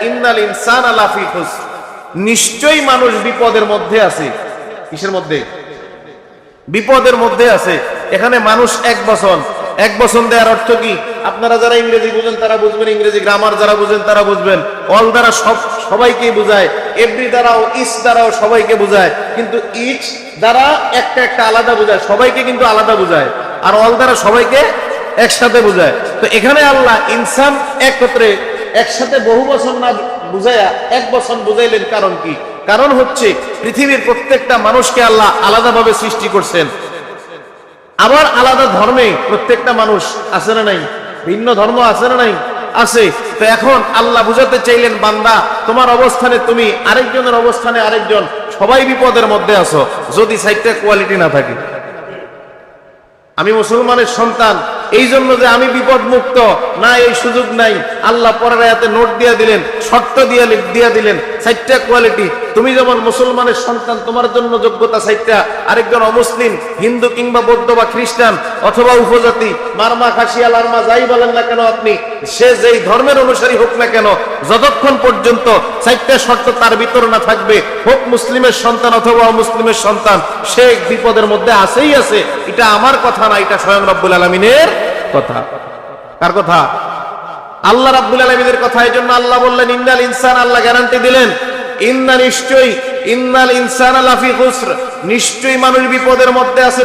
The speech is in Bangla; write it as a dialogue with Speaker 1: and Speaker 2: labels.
Speaker 1: ইন্নাল ইনসানা লাফি খুসর, নিশ্চয়ই মানুষ বিপদের মধ্যে আছে। কিসের মধ্যে? বিপদের মধ্যে আছে। এখানে মানুষ এক বছর দেওয়ার অর্থ কি? আপনারা যারা ইংরেজি বুঝেন তারা বুঝবেন, ইংরেজি গ্রামার যারা বুঝেন তারা বুঝবেন। অল দ্বারা সবাইকে বোঝায়, এভরি দ্বারাও, ইচ দ্বারাও সবাইকে বোঝায়, কিন্তু ইচ দ্বারা একটা একটা আলাদা বোঝায়, সবাইকে কিন্তু আলাদা বোঝায়। আর অল দ্বারা সবাইকে একসাথে বোঝায়। তো এখানে আল্লাহ ইনসান একত্রে একসাথে বহু বছর না বুঝাইয়া এক বছর বুঝাইলেন। কারণ কি? কারণ হচ্ছে পৃথিবীর প্রত্যেকটা মানুষকে আল্লাহ আলাদাভাবে সৃষ্টি করছেন। আবার আলাদা ধর্মে প্রত্যেকটা মানুষ আছে না নাই? ভিন্ন ধর্ম আছে না নাই? আছে। তো এখন আল্লাহ বুঝাতে চাইলেন, বান্দা তোমার অবস্থানে তুমি, আরেকজনের অবস্থানে আরেকজন, সবাই বিপদের মধ্যে আছো যদি সাইডটা কোয়ালিটি না থাকে। আমি মুসলমানের সন্তান, এই জন্য যে আমি বিপদ মুক্ত না, এই সুযোগ নাই। আল্লাহ পরের আয়াতে নোট দিয়ে দিলেন, শর্ত দিয়ে দিলেন, সাইটটা কোয়ালিটি। তুমি যেমন মুসলমানের সন্তান, তোমার জন্য যোগ্যতা সাইটটা, আরেকজন অমুসলিম, হিন্দু কিংবা বৌদ্ধ বা খ্রিস্টান অথবা উপজাতি, মারমা খাসিয়া লারমা যাই বলেন না কেন আপনি, সে যেই ধর্মের অনুসারী হোক না কেন, যতক্ষণ পর্যন্ত সাইটটা শর্ত তার ভিতর না থাকবে, হোক মুসলিমের সন্তান অথবা অমুসলিমের সন্তান, সে বিপদের মধ্যে আছেই আছে। এটা আমার কথা না, এটা স্বয়ং রব্বুল আলামিনের কথা। কার কথা? আল্লাহ রাব্বুল আলামিনের কথা। এই জন্য আল্লাহ বললেন ইন্নাল ইনসান, আল্লাহ গ্যারান্টি দিলেন, ইন্নাল ইনসানা লাফি খুসর, নিশ্চয়ই মানুষ বিপদের মধ্যে আছে।